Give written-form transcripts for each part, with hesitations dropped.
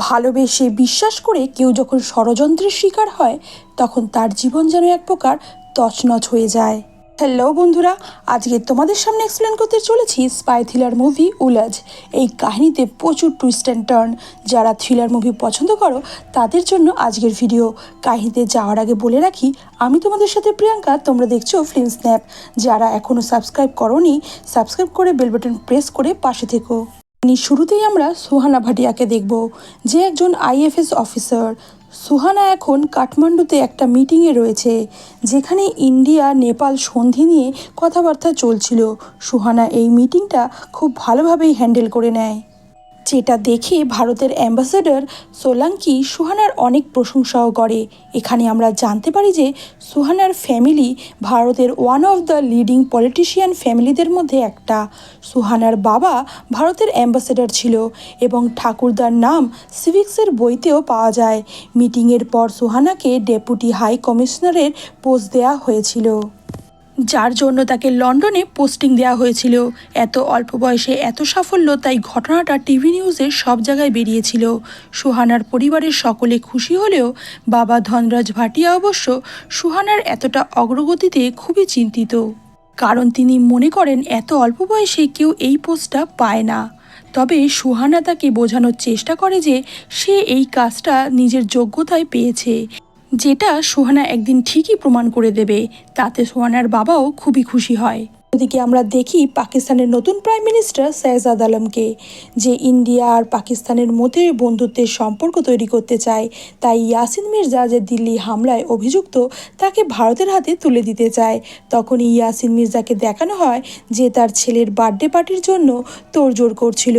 ভালোবেসে বিশ্বাস করে কেউ যখন ষড়যন্ত্রের শিকার হয় তখন তার জীবন যেন এক প্রকার তছনছ হয়ে যায়। হ্যালো বন্ধুরা, আজকে তোমাদের সামনে এক্সপ্লেন করতে চলেছি স্পাই থ্রিলার মুভি উলাজ। এই কাহিনীতে প্রচুর টুইস্ট অ্যান্ড টার্ন। যারা থ্রিলার মুভি পছন্দ করো তাদের জন্য আজকের ভিডিও। কাহিনীতে যাওয়ার আগে বলে রাখি, আমি তোমাদের সাথে প্রিয়াঙ্কা, তোমরা দেখছো ফিল্ম স্ন্যাপ। যারা এখনও সাবস্ক্রাইব করোনি, সাবস্ক্রাইব করে বেল বাটন প্রেস করে পাশে থেকো। শুরুতেই আমরা সুহানা ভাটিয়াকে দেখব, যে একজন আইএফএস অফিসার। সুহানা এখন কাঠমান্ডুতে একটা মিটিংয়ে রয়েছে, যেখানে ইন্ডিয়া নেপাল সন্ধি নিয়ে কথাবার্তা চলছিল। সুহানা এই মিটিংটা খুব ভালোভাবেই হ্যান্ডেল করে নেয়, যেটা দেখে ভারতের অ্যাম্বাসেডর সোলাঙ্কি সুহানার অনেক প্রশংসাও করে। এখানে আমরা জানতে পারি যে সুহানার ফ্যামিলি ভারতের one of the leading politician ফ্যামিলিদের মধ্যে একটা। সুহানার বাবা ভারতের অ্যাম্বাসেডর ছিল এবং ঠাকুরদার নাম সিভিক্সের বইতেও পাওয়া যায়। মিটিংয়ের পর সুহানাকে ডেপুটি হাই কমিশনারের পোস্ট দেওয়া হয়েছিল, যার জন্য তাকে লন্ডনে পোস্টিং দেওয়া হয়েছিল। এত অল্প বয়সে এত সাফল্য, তাই ঘটনাটা টিভি নিউজে সব জায়গায় বেরিয়েছিল। সুহানার পরিবারের সকলে খুশি হলেও বাবা ধনরাজ ভাটিয়া অবশ্য সুহানার এতটা অগ্রগতিতে খুবই চিন্তিত, কারণ তিনি মনে করেন এত অল্প বয়সে কেউ এই পোস্টটা পায় না। তবে সুহানা তাকে বোঝানোর চেষ্টা করে যে সে এই কাজটা নিজের যোগ্যতায় পেয়েছে, যেটা সুহানা একদিন ঠিকই প্রমাণ করে দেবে। তাতে সুহানার বাবাও খুবই খুশি হয়। ওদিকে আমরা দেখি পাকিস্তানের নতুন প্রাইম মিনিস্টার শেহজাদ আলমকে, যে ইন্ডিয়া আর পাকিস্তানের মধ্যে বন্ধুত্বের সম্পর্ক তৈরি করতে চায়। তাই ইয়াসিন মির্জা, যে দিল্লি হামলায় অভিযুক্ত, তাকে ভারতের হাতে তুলে দিতে চায়। তখনই ইয়াসিন মির্জাকে দেখানো হয় যে তার ছেলের বার্থডে পার্টির জন্য তোড়জোড় করছিল।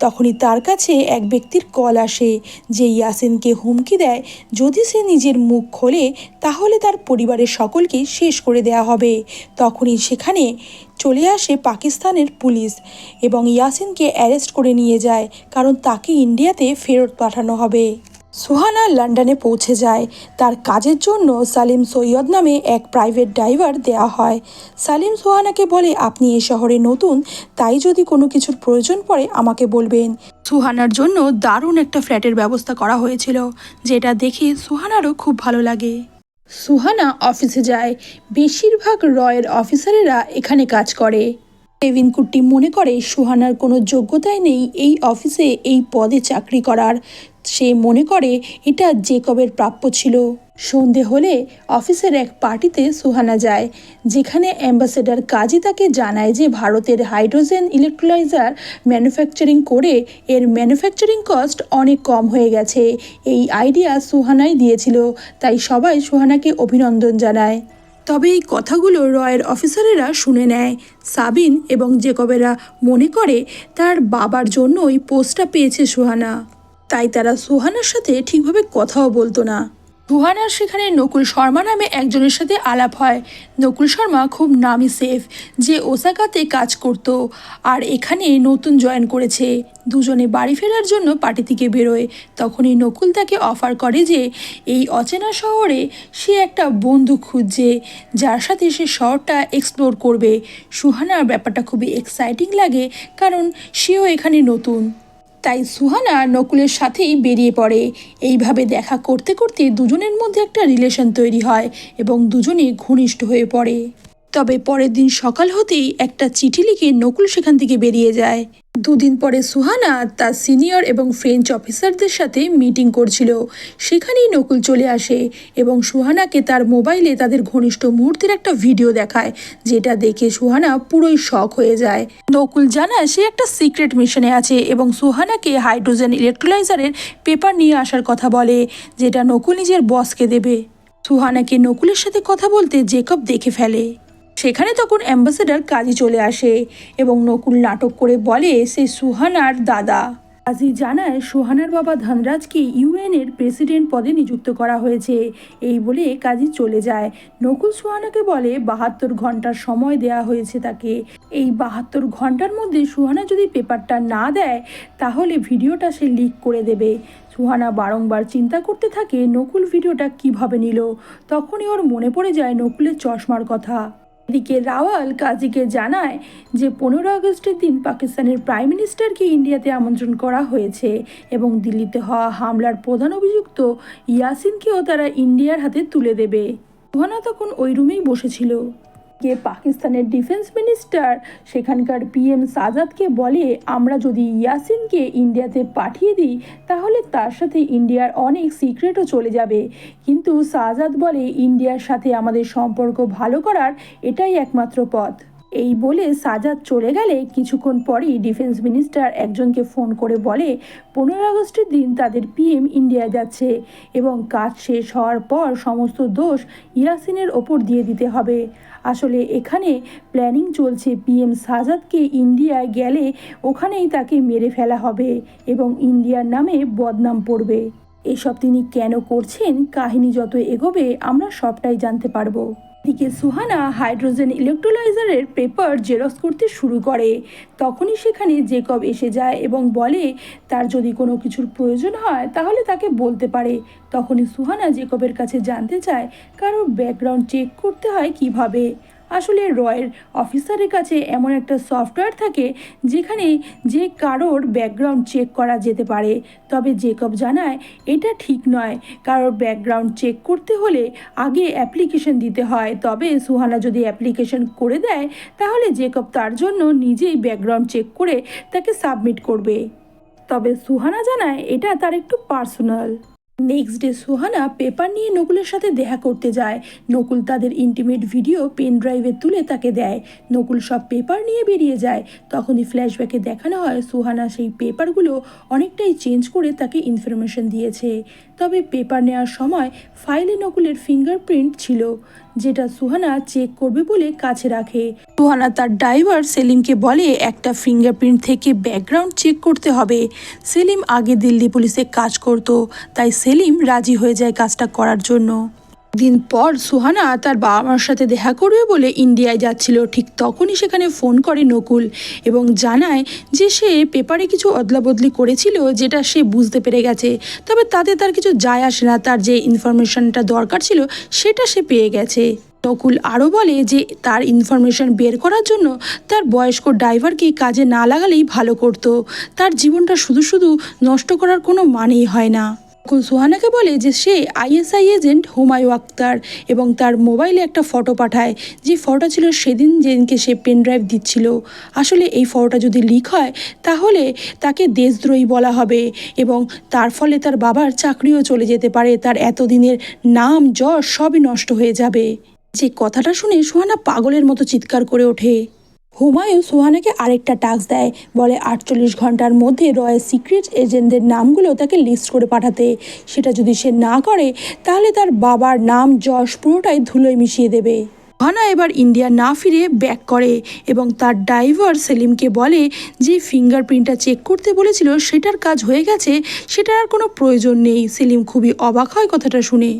তখনই তার কাছে এক ব্যক্তির কল আসে, যে ইয়াসিনকে হুমকি দেয় যদি সে নিজের মুখ খোলে তাহলে তার পরিবারের সকলকে শেষ করে দেয়া হবে। তখনই সেখানে চলে আসে পাকিস্তানের পুলিশ এবং ইয়াসিনকে অ্যারেস্ট করে নিয়ে যায়, কারণ তাকে ইন্ডিয়াতে ফেরত পাঠানো হবে। সুহানা লন্ডনে পৌঁছে যায়। তার কাজের জন্য সালিম সৈয়দ নামে এক প্রাইভেট ড্রাইভার দেয়া হয়। সালিম সুহানাকে বলে, আপনি এ শহরে নতুন, তাই যদি কোনো কিছুর প্রয়োজন পড়ে আমাকে বলবেন। সুহানার জন্য দারুণ একটা ফ্ল্যাটের ব্যবস্থা করা হয়েছিল, যেটা দেখে সুহানারও খুব ভালো লাগে। সুহানা অফিসে যায়। বেশিরভাগ রয়ের অফিসারেরা এখানে কাজ করে। কেভিন কুট্টি মনে করে সুহানার কোনো যোগ্যতাই নেই এই অফিসে এই পদে চাকরি করার। সে মনে করে এটা জেকবের প্রাপ্য ছিল। সন্ধে হলে অফিসের এক পার্টিতে সুহানা যায়, যেখানে অ্যাম্বাসেডর কাজী তাকে জানায় যে ভারতের হাইড্রোজেন ইলেকট্রোলাইজার ম্যানুফ্যাকচারিং করে এর ম্যানুফ্যাকচারিং কস্ট অনেক কম হয়ে গেছে। এই আইডিয়া সুহানাই দিয়েছিল, তাই সবাই সুহানাকে অভিনন্দন জানায়। তবে এই কথাগুলো রয়ের অফিসারেরা শুনে নেয়। সাবিন এবং জেকবেরা মনে করে তার বাবার জন্য ওই পোস্টটা পেয়েছে সুহানা, তাই তারা সুহানার সাথে ঠিকভাবে কথাও বলতো না। সুহানার সেখানে নকুল শর্মা নামে একজনের সাথে আলাপ হয়। নকুল শর্মা খুব নামি সেফ, যে ওসাকাতে কাজ করত আর এখানে নতুন জয়েন করেছে। দুজনে বাড়ি ফেরার জন্য পার্টি থেকে বেরোয়। তখনই নকুল তাকে অফার করে যে এই অচেনা শহরে সে একটা বন্ধু খুঁজছে, যার সাথে সে শহরটা এক্সপ্লোর করবে। সুহানার ব্যাপারটা খুবই এক্সাইটিং লাগে, কারণ সেও এখানে নতুন। তাই সুহানা নকুলের সাথেই বেরিয়ে পড়ে। এইভাবে দেখা করতে করতে দুজনের মধ্যে একটা রিলেশন তৈরি হয় এবং দুজনেই ঘনিষ্ঠ হয়ে পড়ে। তবে পরের দিন সকাল হতেই একটা চিঠি লিখে নকুল সেখান থেকে বেরিয়ে যায়। দুদিন পরে সুহানা তার সিনিয়র এবং ফ্রেঞ্চ অফিসারদের সাথে মিটিং করছিল। সেখানেই নকুল চলে আসে এবং সুহানাকে তার মোবাইলে তাদের ঘনিষ্ঠ মুহূর্তের একটা ভিডিও দেখায়, যেটা দেখে সুহানা পুরোই শক হয়ে যায়। নকুল জানায় সে একটা সিক্রেট মিশনে আছে এবং সুহানাকে হাইড্রোজেন ইলেকট্রোলাইজারের পেপার নিয়ে আসার কথা বলে, যেটা নকুল নিজের বসকে দেবে। সুহানাকে নকুলের সাথে কথা বলতে জেকব দেখে ফেলে। সেখানে তখন অ্যাম্বাসেডর কাজী চলে আসে এবং নকুল নাটক করে বলে সে সুহানার দাদা। কাজী জানায় সুহানার বাবা ধনরাজকে ইউএনের প্রেসিডেন্ট পদে নিযুক্ত করা হয়েছে। এই বলে কাজী চলে যায়। নকুল সুহানাকে বলে 72 ঘন্টার সময় দেয়া হয়েছে তাকে। এই 72 ঘন্টার মধ্যে সুহানা যদি পেপারটা না দেয় তাহলে ভিডিওটা সে লিক করে দেবে। সুহানা বারংবার চিন্তা করতে থাকে নকুল ভিডিওটা কিভাবে নিল। তখনই ওর মনে পড়ে যায় নকুলের চশমার কথা। এদিকে রাওয়াল কাজীকে জানায় যে 15 আগস্টের দিন পাকিস্তানের প্রাইম মিনিস্টারকে ইন্ডিয়াতে আমন্ত্রণ করা হয়েছে এবং দিল্লিতে হওয়া হামলার প্রধান অভিযুক্ত ইয়াসিনকেও তারা ইন্ডিয়ার হাতে তুলে দেবে। সুহানা তখন ওই রুমেই বসেছিল। পাকিস্তানের ডিফেন্স মিনিস্টার সেখানকার পিএম সাজাদকে বলে, আমরা যদি ইয়াসিনকে ইন্ডিয়াতে পাঠিয়ে দিই তাহলে তার সাথে ইন্ডিয়ার অনেক সিক্রেটও চলে যাবে, কিন্তু সাজাদ বলে ইন্ডিয়ার সাথে আমাদের সম্পর্ক ভালো করার এটাই একমাত্র পথ। এই বলে সাজাদ চলে গেলে কিছুক্ষণ পরেই ডিফেন্স মিনিস্টার একজনকে ফোন করে বলে 15 আগস্টের দিন তাদের পিএম ইন্ডিয়া যাচ্ছে এবং কাজ শেষ হওয়ার পর সমস্ত দোষ ইয়াসিনের ওপর দিয়ে দিতে হবে। আসলে এখানে প্ল্যানিং চলছে, পিএম সাজাদকে ইন্ডিয়ায় গেলে ওখানেই তাকে মেরে ফেলা হবে এবং ইন্ডিয়ার নামে বদনাম পড়বে। এসব তিনি কেন করছেন, কাহিনী যত এগোবে আমরা সবটাই জানতে পারবো। এদিকে সুহানা হাইড্রোজেন ইলেকট্রোলাইজারের পেপার জেরক্স করতে শুরু করে। তখনই সেখানে জেকব এসে যায় এবং বলে তার যদি কোনো কিছুর প্রয়োজন হয় তাহলে তাকে বলতে পারে। তখনই সুহানা জেকবের কাছে জানতে চায় কারোর ব্যাকগ্রাউন্ড চেক করতে হয় কিভাবে। আসলে রয়ের অফিসারের কাছে এমন একটা সফটওয়্যার থাকে যেখানে যে কারোর ব্যাকগ্রাউন্ড চেক করা যেতে পারে। তবে জেকব জানায় এটা ঠিক নয়, কারোর ব্যাকগ্রাউন্ড চেক করতে হলে আগে অ্যাপ্লিকেশন দিতে হয়। তবে সুহানা যদি অ্যাপ্লিকেশন করে দেয় তাহলে জেকব তার জন্য নিজেই ব্যাকগ্রাউন্ড চেক করে তাকে সাবমিট করবে। তবে সুহানা জানায় এটা তার একটু personal. Next day Suhana paper নিয়ে নকুলের সাথে দেখা করতে যায়। নকুল তাদের ইন্টিমেট ভিডিও পেন ড্রাইভে তুলে তাকে দেয়। নকুল সব পেপার নিয়ে বেরিয়ে যায়। তখনই ফ্ল্যাশব্যাকে দেখানো হয় সুহানা সেই পেপারগুলো অনেকটাই চেঞ্জ করে তাকে ইনফরমেশন দিয়েছে। তবে পেপার নেওয়ার সময় ফাইলে নকুলের ফিঙ্গারপ্রিন্ট ছিল, যেটা সুহানা চেক করবে বলে কাছে রাখে। সুহানা তার ড্রাইভার সেলিমকে বলে একটা ফিঙ্গারপ্রিন্ট থেকে ব্যাকগ্রাউন্ড চেক করতে হবে। সেলিম আগে দিল্লি পুলিশে কাজ করত, তাই সেলিম রাজি হয়ে যায় কাজটা করার জন্য। দিন পর সুহানা তার বাবা মার সাথে দেখা করবে বলে ইন্ডিয়ায় যাচ্ছিল। ঠিক তখনই সেখানে ফোন করে নকুল এবং জানায় যে সে পেপারে কিছু অদলাবদলি করেছিল যেটা সে বুঝতে পেরে গেছে। তবে তাতে তার কিছু যায় আসে না, তার যে ইনফরমেশনটা দরকার ছিল সেটা সে পেয়ে গেছে। নকুল আরও বলে যে তার ইনফরমেশন বের করার জন্য তার বয়স্ক ড্রাইভারকে কাজে না লাগালেই ভালো করতো। তার জীবনটা শুধু শুধু নষ্ট করার কোনো মানেই হয় না। সুহানাকে বলে যে সে আইএসআই এজেন্ট হুমায়ু আক্তার এবং তার মোবাইলে একটা ফটো পাঠায়, যে ফটোটা ছিল সেদিন যেদিনকে সে পেন ড্রাইভ দিচ্ছিল। আসলে এই ফটোটা যদি লিক হয় তাহলে তাকে দেশদ্রোহী বলা হবে এবং তার ফলে তার বাবার চাকরিও চলে যেতে পারে, তার এতদিনের নাম যশ সবই নষ্ট হয়ে যাবে। যে কথাটা শুনে সুহানা পাগলের মতো চিৎকার করে ওঠে। হুমায়ু সুহানাকে আরেকটা টাস্ক দেয়, বলে 48 ঘন্টার মধ্যে রয়ের সিক্রেট এজেন্টদের নামগুলো তাকে লিস্ট করে পাঠাতে। সেটা যদি সে না করে তাহলে তার বাবার নাম যশ পুরোটাই ধুলোয় মিশিয়ে দেবে। সুহানা এবার ইন্ডিয়া না ফিরে ব্যাক করে এবং তার ড্রাইভার সেলিমকে বলে যে ফিঙ্গারপ্রিন্টটা চেক করতে বলেছিল সেটার কাজ হয়ে গেছে, সেটার আর কোনো প্রয়োজন নেই। সেলিম খুবই অবাক হয় কথাটা শুনে।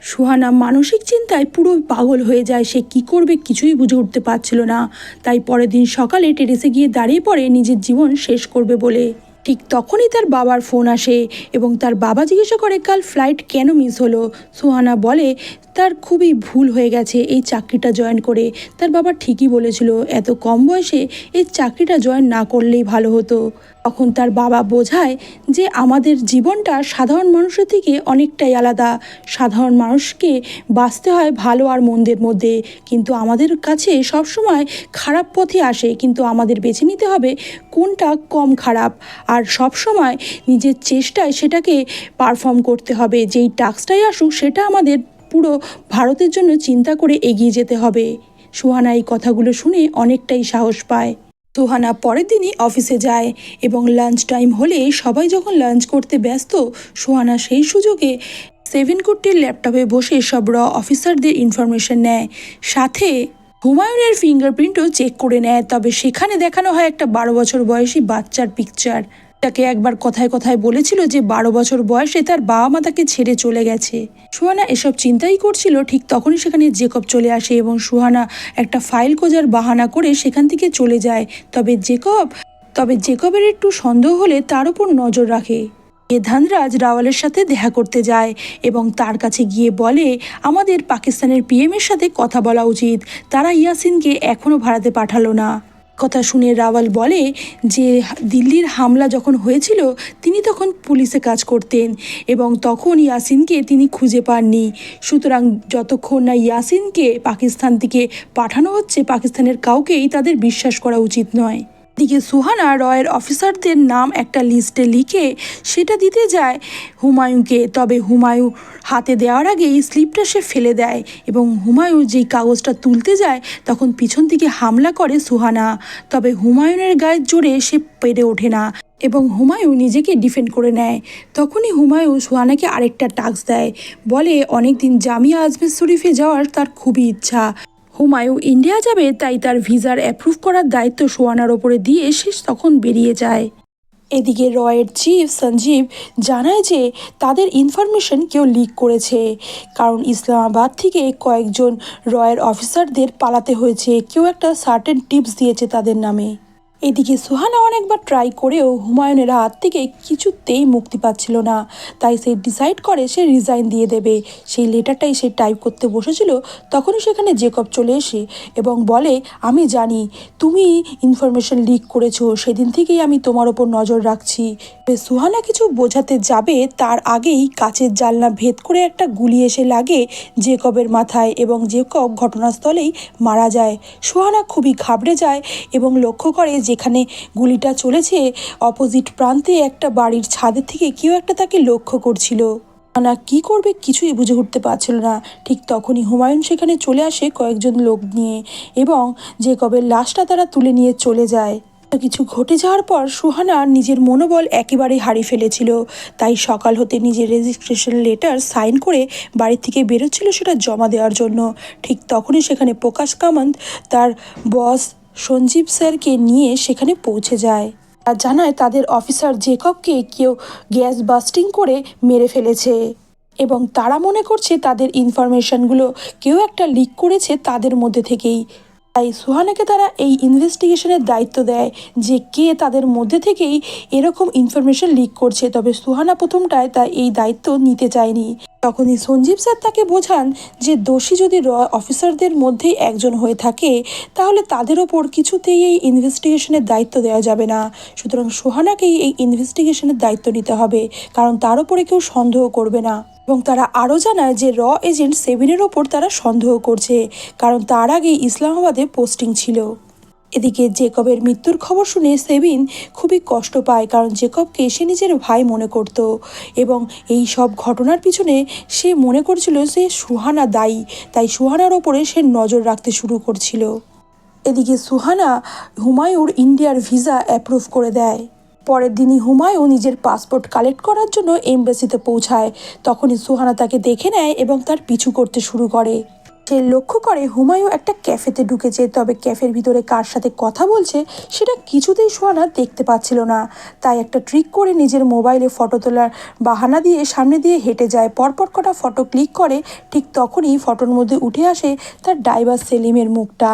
সুহানা মানসিক চিন্তায় পুরো পাগল হয়ে যায়, সে কি করবে কিছুই বুঝে উঠতে পারছিল না। তাই পরের দিন সকালে টেরেসে গিয়ে দাঁড়িয়ে পড়ে নিজের জীবন শেষ করবে বলে। ঠিক তখনই তার বাবার ফোন আসে এবং তার বাবা জিজ্ঞাসা করে কাল ফ্লাইট কেন মিস হলো। সুহানা বলে তার খুবই ভুল হয়ে গেছে এই চাকরিটা জয়েন করে। তার বাবা ঠিকই বলেছিল, এত কম বয়সে এই চাকরিটা জয়েন না করলেই ভালো হতো। তখন তার বাবা বোঝায় যে আমাদের জীবনটা সাধারণ মানুষের থেকে অনেকটাই আলাদা। সাধারণ মানুষকে বাঁচতে হয় ভালো আর মন্দের মধ্যে, কিন্তু আমাদের কাছে সবসময় খারাপ পথে আসে, কিন্তু আমাদের বেছে নিতে হবে কোনটা কম খারাপ আর সব সময় নিজের চেষ্টায় সেটাকে পারফর্ম করতে হবে। যেই টাস্কটাই আসুক সেটা আমাদের পুরো ভারতের জন্য চিন্তা করে এগিয়ে যেতে হবে। সুহানা এই কথাগুলো শুনে অনেকটাই সাহস পায়। সুহানা পরের দিনই অফিসে যায় এবং লাঞ্চ টাইম হলে সবাই যখন লাঞ্চ করতে ব্যস্ত, সুহানা সেই সুযোগে 7 কোটির ল্যাপটপে বসে সব অফিসারদের ইনফরমেশন নেয়, সাথে হুমায়ুনের ফিঙ্গারপ্রিন্টও চেক করে নেয়। তবে সেখানে দেখানো হয় একটা 12 বছর বয়সী বাচ্চার পিকচার। তাকে একবার কথায় কথায় বলেছিল যে 12 বছর বয়সে তার বাবা মা তাকে ছেড়ে চলে গেছে। সুহানা এসব চিন্তাই করছিল, ঠিক তখনই সেখানে জেকব চলে আসে এবং সুহানা একটা ফাইল খোঁজার বাহানা করে সেখান থেকে চলে যায়। তবে জেকবের একটু সন্দেহ হলে তার উপর নজর রাখে। ধানরাজ রাওয়ালের সাথে দেখা করতে যায় এবং তার কাছে গিয়ে বলে আমাদের পাকিস্তানের পিএমের সাথে কথা বলা উচিত, তারা ইয়াসিনকে এখনও ভারতে পাঠালো না। কথা শুনে রাওয়াল বলে যে দিল্লির হামলা যখন হয়েছিল তিনি তখন পুলিশে কাজ করতেন এবং তখন ইয়াসিনকে তিনি খুঁজে পাননি। সুতরাং যতক্ষণ না ইয়াসিনকে পাকিস্তান থেকে পাঠানো হচ্ছে পাকিস্তানের কাউকেই তাদের বিশ্বাস করা উচিত নয়। দিকে সুহানা রয়ের অফিসারদের নাম একটা লিস্টে লিখে সেটা দিতে যায় হুমায়ুনকে, তবে হুমায়ুন হাতে দেওয়ার আগেই স্লিপটা সে ফেলে দেয় এবং হুমায়ুন যেই কাগজটা তুলতে যায় তখন পিছন থেকে হামলা করে সুহানা, তবে হুমায়ুনের গায়ের জোরে সে পেরে ওঠে না এবং হুমায়ুন নিজেকে ডিফেন্ড করে নেয়। তখনই হুমায়ুন সুহানাকে আরেকটা টাস্ক দেয়, বলে অনেকদিন জামিয়া আজমের শরীফে যাওয়ার তার খুবই ইচ্ছা। হুমায়ুন ইন্ডিয়া যাবে তাই তার ভিসার অ্যাপ্রুভ করার দায়িত্ব সুহানার ওপরে দিয়ে সে তখন বেরিয়ে যায়। এদিকে রয়ের চিফ সঞ্জীব জানায় যে তাদের ইনফরমেশন কেউ লিক করেছে, কারণ ইসলামাবাদ থেকে কয়েকজন রয়ের অফিসারদের পালাতে হয়েছে, কেউ একটা সার্টেন টিপস দিয়েছে তাদের নামে। এদিকে সুহানা অনেকবার ট্রাই করেও হুমায়ুনের হাত থেকে কিছুতেই মুক্তি পাচ্ছিল না, তাই সে ডিসাইড করে সে রিজাইন দিয়ে দেবে। সেই লেটারটাই সে টাইপ করতে বসেছিল তখনই সেখানে জেকব চলে এসে এবং বলে আমি জানি তুমি ইনফরমেশন লিক করেছো, সেদিন থেকেই আমি তোমার ওপর নজর রাখছি। সুহানা কিছু বোঝাতে যাবে তার আগেই কাচের জানলা ভেদ করে একটা গুলি এসে লাগে জেকবের মাথায় এবং জেকব ঘটনাস্থলেই মারা যায়। সুহানা খুবই ঘাবড়ে যায় এবং লক্ষ্য করে যেখানে গুলিটা চলেছে অপোজিট প্রান্তে একটা বাড়ির ছাদের থেকে কেউ একটা তাকে লক্ষ্য করছিল। সুহানা কি করবে কিছুই বুঝে উঠতে পারছিল না। ঠিক তখনই হুমায়ুন সেখানে চলে আসে কয়েকজন লোক নিয়ে এবং জেকবের লাশটা তারা তুলে নিয়ে চলে যায়। কিছু ঘটে যাওয়ার পর সুহানা নিজের মনোবল একেবারে হারিয়ে ফেলেছিল, তাই সকাল হতে নিজের রেজিস্ট্রেশন লেটার সাইন করে বাড়ি থেকে বেরোচ্ছিল সেটা জমা দেওয়ার জন্য। ঠিক তখনই সেখানে প্রকাশ কামন্ত তার বস সঞ্জীব স্যারকে নিয়ে সেখানে পৌঁছে যায় আর জানায় তাদের অফিসার জেকবকে কেউ গ্যাস বাস্টিং করে মেরে ফেলেছে এবং তারা মনে করছে তাদের ইনফরমেশনগুলো কেউ একটা লিক করেছে তাদের মধ্যে থেকেই। তাই সুহানাকে তারা এই ইনভেস্টিগেশনের দায়িত্ব দেয় যে কে তাদের মধ্যে থেকেই এরকম ইনফরমেশন লিক করছে, তবে সুহানা প্রথমটায় তা এই দায়িত্ব নিতে চায়নি। তখনই সঞ্জীব স্যার তাকে বোঝান যে দোষী যদি অফিসারদের মধ্যেই একজন হয়ে থাকে তাহলে তাদের ওপর কিছুতেই এই ইনভেস্টিগেশনের দায়িত্ব দেওয়া যাবে না, সুতরাং সুহানাকেই এই ইনভেস্টিগেশনের দায়িত্ব নিতে হবে, কারণ তার ওপরে কেউ সন্দেহ করবে না। এবং তারা আরও জানায় যে এজেন্ট সেবিনের ওপর তারা সন্দেহ করছে, কারণ তার আগেই ইসলামাবাদে পোস্টিং ছিল। এদিকে জেকবের মৃত্যুর খবর শুনে সেবিন খুবই কষ্ট পায়, কারণ জেকবকে সে নিজের ভাই মনে করত এবং এই সব ঘটনার পিছনে সে মনে করছিল যে সুহানা দায়ী, তাই সুহানার ওপরে সে নজর রাখতে শুরু করছিল। এদিকে সুহানা হুমায়ুর ইন্ডিয়ার ভিসা অ্যাপ্রুভ করে দেয়। পরের দিনই হুমায়ুন নিজের পাসপোর্ট কালেক্ট করার জন্য এমবাসিতে পৌঁছায়। তখনই সুহানা তাকে দেখে নেয় এবং তার পিছু করতে শুরু করে। সে লক্ষ্য করে হুমায়ুন একটা ক্যাফেতে ঢুকেছে, তবে ক্যাফের ভিতরে কার সাথে কথা বলছে সেটা কিছুতেই সুহানা দেখতে পাচ্ছিল না। তাই একটা ট্রিক করে নিজের মোবাইলে ফটো তোলার বাহানা দিয়ে সামনে দিয়ে হেঁটে যায়, পরপর কটা ফটো ক্লিক করে। ঠিক তখনই ফটোর মধ্যে উঠে আসে তার ড্রাইভার সেলিমের মুখটা।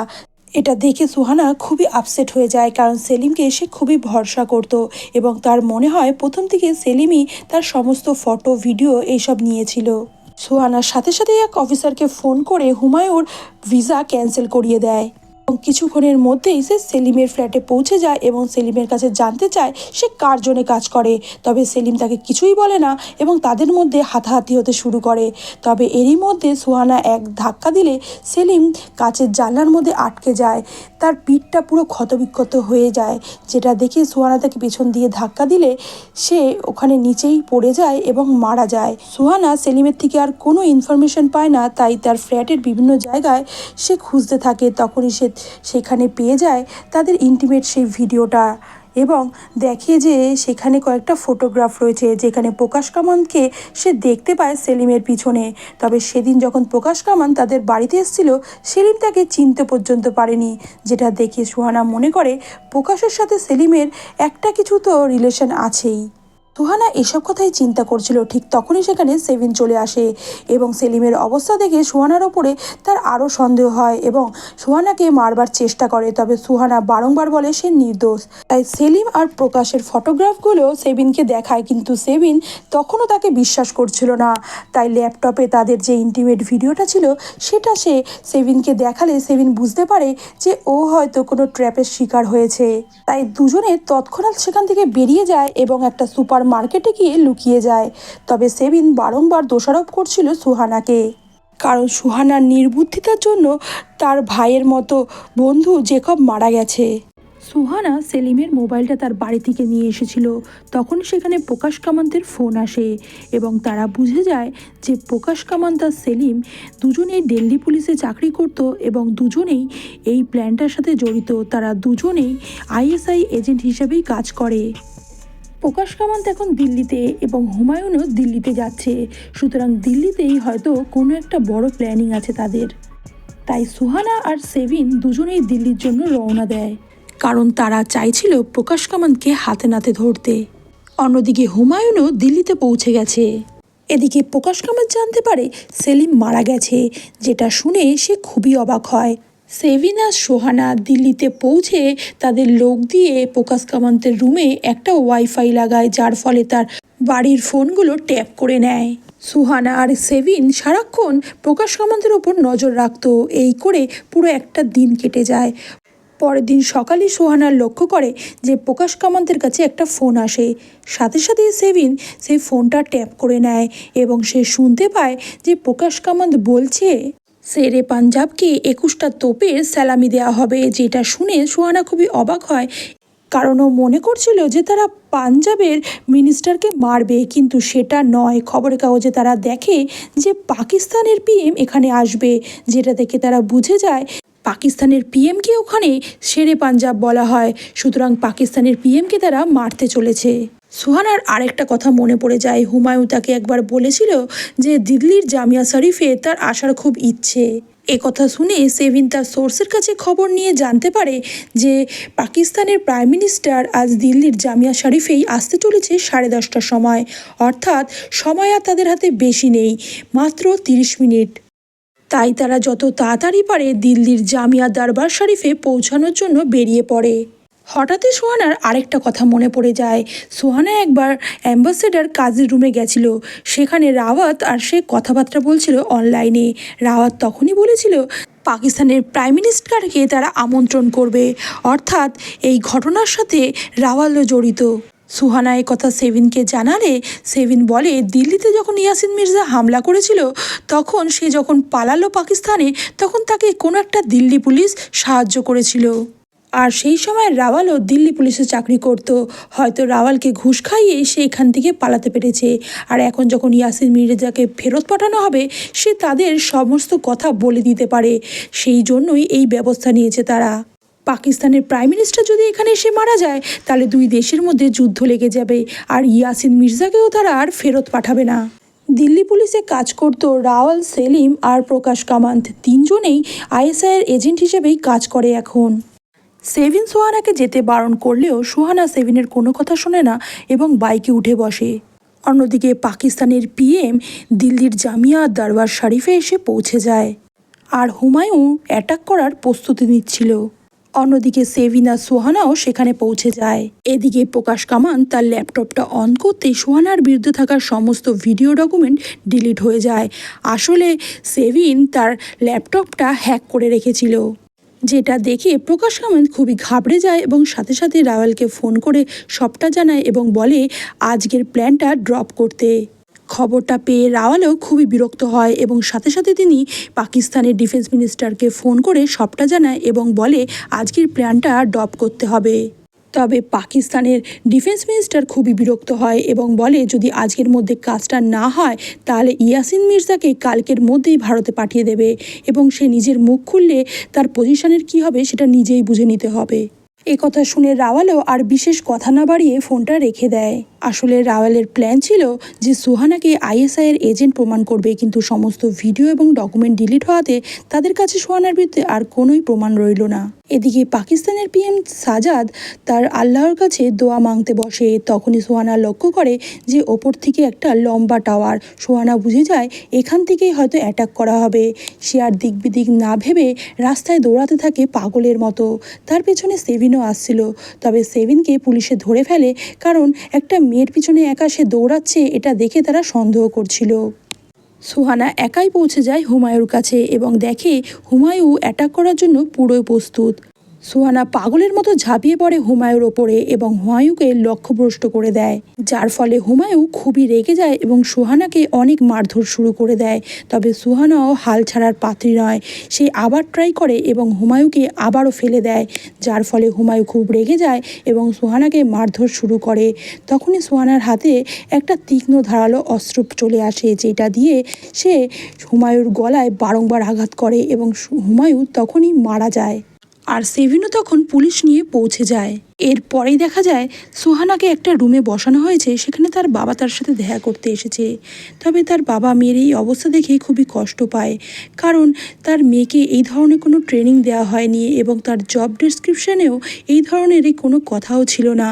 এটা দেখে সুহানা খুবই আপসেট হয়ে যায়, কারণ সেলিমকে সে খুবই ভরসা করত এবং তার মনে হয় প্রথম থেকে সেলিমই তার সমস্ত ফটো ভিডিও এইসব নিয়েছিল। সুহানার সাথে সাথে এক অফিসারকে ফোন করে হুমায়ুর ভিসা ক্যান্সেল করিয়ে দেয় এবং কিছুক্ষণের মধ্যেই সে সেলিমের ফ্ল্যাটে পৌঁছে যায় এবং সেলিমের কাছে জানতে চায় সে কার জন্য কাজ করে, তবে সেলিম তাকে কিছুই বলে না এবং তাদের মধ্যে হাতাহাতি হতে শুরু করে। তবে এরই মধ্যে সুহানা এক ধাক্কা দিলে সেলিম কাচের জানলার মধ্যে আটকে যায়, তার পিঠটা পুরো ক্ষতবিক্ষত হয়ে যায়, যেটা দেখে সুহানা তাকে পেছন দিয়ে ধাক্কা দিলে সে ওখানে নিচেই পড়ে যায় এবং মারা যায়। সুহানা সেলিমের থেকে আর কোনো ইনফরমেশন পায় না, তাই তার ফ্ল্যাটের বিভিন্ন জায়গায় সে খুঁজতে থাকে। তখনই সে সেখানে পেয়ে যায় তাদের ইন্টিমেট সেই ভিডিওটা এবং দেখে যে সেখানে কয়েকটা ফটোগ্রাফ রয়েছে যেখানে প্রকাশ কামান্তকে সে দেখতে পায় সেলিমের পিছনে। তবে সেদিন যখন প্রকাশ কামান্ত তাদের বাড়িতে এসেছিল সেলিম তাকে চিনতে পর্যন্ত পারেনি, যেটা দেখে সুহানা মনে করে প্রকাশের সাথে সেলিমের একটা কিছু তো রিলেশন আছেই। সুহানা এসব কথাই চিন্তা করছিল, ঠিক তখনই সেখানে সেভিন চলে আসে এবং সেলিমের অবস্থা দেখে সুহানার ওপরে তার আরও সন্দেহ হয় এবং সুহানাকে মারবার চেষ্টা করে। তবে সুহানা বারংবার বলে সে নির্দোষ। তাই সেলিম আর প্রকাশের ফটোগ্রাফগুলো সেভিনকে দেখায়, কিন্তু সেভিন তখনও তাকে বিশ্বাস করছিল না। তাই ল্যাপটপে তাদের যে ইন্টিমেট ভিডিওটা ছিল সেটা সে সেভিনকে দেখালে সেভিন বুঝতে পারে যে ও হয়তো কোনো ট্র্যাপের শিকার হয়েছে। তাই দুজনে তৎক্ষণাৎ সেখান থেকে বেরিয়ে যায় এবং একটা সুপার মার্কেটে গিয়ে লুকিয়ে যায়। তবে সেভিন বারংবার দোষারোপ করছিল সুহানাকে, কারণ সুহানার নির্বুদ্ধিতার জন্য তার ভাইয়ের মতো বন্ধু জেকব মারা গেছে। সুহানা সেলিমের মোবাইলটা তার বাড়ি থেকে নিয়ে এসেছিল। তখন সেখানে প্রকাশ কামান্তের ফোন আসে এবং তারা বুঝে যায় যে প্রকাশ কামান্ত আর সেলিম দুজনেই দিল্লি পুলিশে চাকরি করত এবং দুজনেই এই প্ল্যানটার সাথে জড়িত। তারা দুজনেই আইএসআই এজেন্ট হিসেবেই কাজ করে। প্রকাশ কামান্ত এখন দিল্লিতে এবং হুমায়ুনও দিল্লিতে যাচ্ছে, সুতরাং দিল্লিতেই হয়তো কোনো একটা বড় প্ল্যানিং আছে তাদের। তাই সুহানা আর সেভিন দুজনেই দিল্লির জন্য রওনা দেয়, কারণ তারা চাইছিল প্রকাশ কামান্তকে হাতে নাতে ধরতে। অন্যদিকে হুমায়ুনও দিল্লিতে পৌঁছে গেছে। এদিকে প্রকাশ কামান্ত জানতে পারে সেলিম মারা গেছে, যেটা শুনে সে খুবই অবাক হয়। সেভিন আর সোহানা দিল্লিতে পৌঁছে তাদের লোক দিয়ে প্রকাশ কামান্তের রুমে একটা ওয়াইফাই লাগায়, যার ফলে তার বাড়ির ফোনগুলো ট্যাপ করে নেয়। সুহানা আর সেভিন সারাক্ষণ প্রকাশ কামান্তের ওপর নজর রাখতো। এই করে পুরো একটা দিন কেটে যায়। পরের দিন সকালে সোহানা লক্ষ্য করে যে প্রকাশ কামান্তের কাছে একটা ফোন আসে। সাথে সাথে সেভিন সেই ফোনটা ট্যাপ করে নেয় এবং সে শুনতে পায় যে প্রকাশ কামান্ত বলছে শেরে পাঞ্জাবকে 21টা তোপের সালামি দেওয়া হবে। যেটা শুনে সোহানা খুবই অবাক হয়, কারণ ও মনে করছিল যে তারা পাঞ্জাবের মিনিস্টারকে মারবে, কিন্তু সেটা নয়। খবরের কাগজে তারা দেখে যে পাকিস্তানের পিএম এখানে আসবে, যেটা দেখে তারা বুঝে যায় পাকিস্তানের পিএমকে ওখানে শেরে পাঞ্জাব বলা হয়, সুতরাং পাকিস্তানের পিএমকে তারা মারতে চলেছে। সুহানার আরেকটা কথা মনে পড়ে যায়। হুমায়ুন তাকে একবার বলেছিল যে দিল্লির জামিয়া শরীফে তার আসার খুব ইচ্ছে। এ কথা শুনে সেভিন তার সোর্সের কাছে খবর নিয়ে জানতে পারে যে পাকিস্তানের প্রাইম মিনিস্টার আজ দিল্লির জামিয়া শরীফেই আসতে চলেছে 10:30টার সময়। অর্থাৎ সময় আর তাদের হাতে বেশি নেই, মাত্র 30 মিনিট। তাই তারা যত তাড়াতাড়ি পারে দিল্লির জামিয়া দরবার শরীফে পৌঁছানোর জন্য বেরিয়ে পড়ে। হঠাৎই সোহানার আরেকটা কথা মনে পড়ে যায়। সোহানা একবার অ্যাম্বাসেডার কাজের রুমে গেছিল, সেখানে রাওয়াত আর সে কথাবার্তা বলছিল অনলাইনে। রাওয়াত তখনই বলেছিল পাকিস্তানের প্রাইম মিনিস্টারকে তারা আমন্ত্রণ করবে, অর্থাৎ এই ঘটনার সাথে রাওয়ালও জড়িত। সুহানা এ কথা সেভিনকে জানালে সেভিন বলে দিল্লিতে যখন ইয়াসিন মির্জা হামলা করেছিল তখন সে যখন পালালো পাকিস্তানে, তখন তাকে কোনো একটা দিল্লি পুলিশ সাহায্য করেছিল। আর সেই সময় রাওয়ালও দিল্লি পুলিশে চাকরি করত। হয়তো রাওয়ালকে ঘুষ খাইয়ে সে এখান থেকে পালাতে পেরেছে। আর এখন যখন ইয়াসিন মির্জাকে ফেরত পাঠানো হবে, সে তাদের সমস্ত কথা বলে দিতে পারে। সেই জন্যই এই ব্যবস্থা নিয়েছে তারা। পাকিস্তানের প্রাইম মিনিস্টার যদি এখানে এসে মারা যায়, তাহলে দুই দেশের মধ্যে যুদ্ধ লেগে যাবে, আর ইয়াসিন মির্জাকেও তারা আর ফেরত পাঠাবে না। দিল্লি পুলিশে কাজ করত রাওয়াল, সেলিম আর প্রকাশ কামান্ত। তিনজনেই আইএসআইয়ের এজেন্ট হিসেবেই কাজ করে এখন। সেভিন সোহানাকে যেতে বারণ করলেও সোহানা সেভিনের কোনো কথা শোনে না এবং বাইকে উঠে বসে। অন্যদিকে পাকিস্তানের পিএম দিল্লির জামিয়া দরবার শরীফে এসে পৌঁছে যায় আর হুমায়ুন অ্যাটাক করার প্রস্তুতি নিচ্ছিল। অন্যদিকে সেভিন আর সোহানাও সেখানে পৌঁছে যায়। এদিকে প্রকাশ কামান্ত তার ল্যাপটপটা অন করতেই সোহানার বিরুদ্ধে থাকা সমস্ত ভিডিও ডকুমেন্ট ডিলিট হয়ে যায়। আসলে সেভিন তার ল্যাপটপটা হ্যাক করে রেখেছিল, যেটা দেখে প্রকাশ কামান্ত খুবই ঘাবড়ে যায় এবং সাথে সাথে রাওয়ালকে ফোন করে সবটা জানায় এবং বলে আজকের প্ল্যানটা ড্রপ করতে। খবরটা পেয়ে রাওয়ালও খুবই বিরক্ত হয় এবং সাথে সাথে তিনি পাকিস্তানের ডিফেন্স মিনিস্টারকে ফোন করে সবটা জানায় এবং বলে আজকের প্ল্যানটা ড্রপ করতে হবে। তবে পাকিস্তানের ডিফেন্স মিনিস্টার খুবই বিরক্ত হয় এবং বলে যদি আজকের মধ্যে কাজটা না হয় তাহলে ইয়াসিন মির্জাকে কালকের মধ্যেই ভারতে পাঠিয়ে দেবে এবং সে নিজের মুখ খুললে তার পজিশনের কি হবে সেটা নিজেই বুঝে নিতে হবে। এ কথা শুনে রাওয়ালও আর বিশেষ কথা না বাড়িয়ে ফোনটা রেখে দেয়। আসলে রাওয়ালের প্ল্যান ছিল যে সুহানাকে আইএসআইয়ের এজেন্ট প্রমাণ করবে, কিন্তু সমস্ত ভিডিও এবং ডকুমেন্ট ডিলিট হওয়াতে তাদের কাছে সুহানার বিরুদ্ধে আর কোনোই প্রমাণ রইল না। এদিকে পাকিস্তানের পিএম সাজাদ তার আল্লাহর কাছে দোয়া মাংতে বসে। তখনই সুহানা লক্ষ্য করে যে ওপর থেকে একটা লম্বা টাওয়ার। সুহানা বুঝে যায় এখান থেকেই হয়তো অ্যাটাক করা হবে। সে আর দিক বিদিক না ভেবে রাস্তায় দৌড়াতে থাকে পাগলের মতো। তার পেছনে সেভিনও আসছিল, তবে সেভিনকে পুলিশে ধরে ফেলে, কারণ একটা মেয়ের পিছনে একা সে দৌড়াচ্ছে এটা দেখে তারা সন্দেহ করছিল। সুহানা একাই পৌঁছে যায় হুমায়ুর কাছে এবং দেখে হুমায়ু অ্যাটাক করার জন্য পুরোই প্রস্তুত। সুহানা পাগলের মতো ঝাঁপিয়ে পড়ে হুমায়ুর ওপরে এবং হুমায়ুকে লক্ষ্যভ্রষ্ট করে দেয়, যার ফলে হুমায়ু খুবই রেগে যায় এবং সুহানাকে অনেক মারধর শুরু করে দেয়। তবে সুহানাও হাল ছাড়ার পাত্রী নয়, সে আবার ট্রাই করে এবং হুমায়ুকে আবারও ফেলে দেয়, যার ফলে হুমায়ু খুব রেগে যায় এবং সুহানাকে মারধর শুরু করে। তখনই সুহানার হাতে একটা তীক্ষ্ণ ধারালো অস্ত্র চলে আসে, যেটা দিয়ে সে হুমায়ুর গলায় বারংবার আঘাত করে এবং হুমায়ু তখনই মারা যায়। আর সেভিনও তখন পুলিশ নিয়ে পৌঁছে যায়। এরপরেই দেখা যায় সুহানাকে একটা রুমে বসানো হয়েছে, সেখানে তার বাবা তার সাথে দেখা করতে এসেছে। তবে তার বাবা মেয়ের এই অবস্থা দেখে খুবই কষ্ট পায়, কারণ তার মেয়েকে এই ধরনের কোনো ট্রেনিং দেওয়া হয়নি এবং তার জব ডেসক্রিপশনেও এই ধরনের কোনো কথাও ছিল না।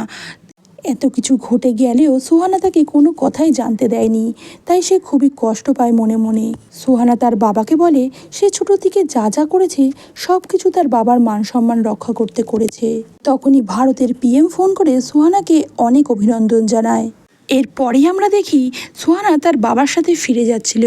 এত কিছু ঘটে গেলেও সুহানা তাকে কোনো কথাই জানতে দেয়নি, তাই সে খুবই কষ্ট পায় মনে মনে। সুহানা তার বাবাকে বলে সে ছোট থেকে যা যা করেছে সব কিছু তার বাবার মান সম্মান রক্ষা করতে করেছে। তখনই ভারতের পিএম ফোন করে সুহানাকে অনেক অভিনন্দন জানায়। এরপরেই আমরা দেখি সুহানা তার বাবার সাথে ফিরে যাচ্ছিল।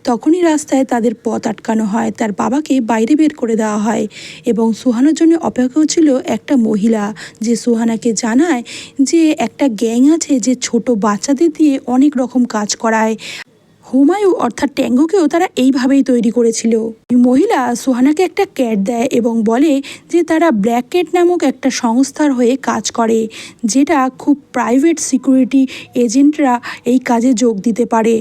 তখনই রাস্তায় তাদের পথ আটকানো হয়, তার বাবাকে বাইরে বের করে দেওয়া হয় এবং সুহানার জন্য অপেক্ষা ছিল একটা মহিলা, যে সুহানাকে জানায় যে একটা গ্যাং আছে যে ছোট বাচ্চাদের দিয়ে অনেক রকম কাজ করায়। হুমায়ু অর্থাৎ ট্যাঙ্গোকেও তারা এইভাবেই তৈরি করেছিল। এই মহিলা সুহানাকে একটা ক্যাট দেয় এবং বলে যে তারা ব্ল্যাক ক্যাট নামক একটা সংস্থার হয়ে কাজ করে, যেটা খুব প্রাইভেট সিকিউরিটি এজেন্টরা এই কাজে যোগ দিতে পারে।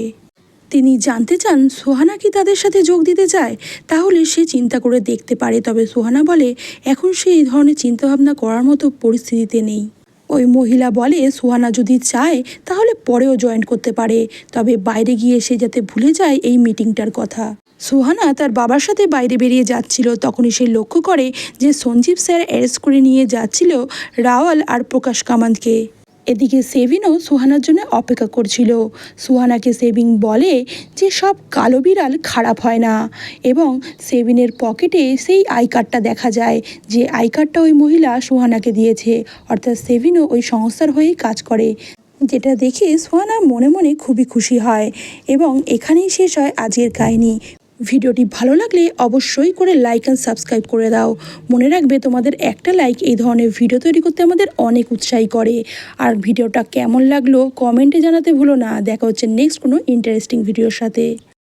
তিনি জানতে চান সুহানা কি তাদের সাথে যোগ দিতে চায়, তাহলে সে চিন্তা করে দেখতে পারে। তবে সুহানা বলে এখন সে এই ধরনের চিন্তাভাবনা করার মতো পরিস্থিতিতে নেই। ওই মহিলা বলে সুহানা যদি চায় তাহলে পরেও জয়েন করতে পারে, তবে বাইরে গিয়ে সে যাতে ভুলে যায় এই মিটিংটার কথা। সুহানা তার বাবার সাথে বাইরে বেরিয়ে যাচ্ছিল, তখনই সে লক্ষ্য করে যে সঞ্জীব স্যার অ্যারেস্ট করে নিয়ে যাচ্ছিল রাওয়াল আর প্রকাশ কামান্তকে। এদিকে সেভিনও সুহানার জন্য অপেক্ষা করছিল। সুহানাকে সেভিন বলে যে সব কালো বিড়াল খারাপ হয় না এবং সেভিনের পকেটে সেই আই কার্ডটা দেখা যায়, যে আই কার্ডটা ওই মহিলা সুহানাকে দিয়েছে, অর্থাৎ সেভিনও ওই সংস্থার হয়েই কাজ করে। যেটা দেখে সুহানা মনে মনে খুবই খুশি হয় এবং এখানেই শেষ হয় আজকের কাহিনী। ভিডিওটি ভালো লাগলে অবশ্যই করে লাইক অ্যান্ড সাবস্ক্রাইব করে দাও। মনে রাখবে তোমাদের একটা লাইক এই ধরনের ভিডিও তৈরি করতে আমাদের অনেক উৎসাহী করে। আর ভিডিওটা কেমন লাগলো কমেন্টে জানাতে ভুলো না। দেখা হচ্ছে নেক্সট কোনো ইন্টারেস্টিং ভিডিওর সাথে।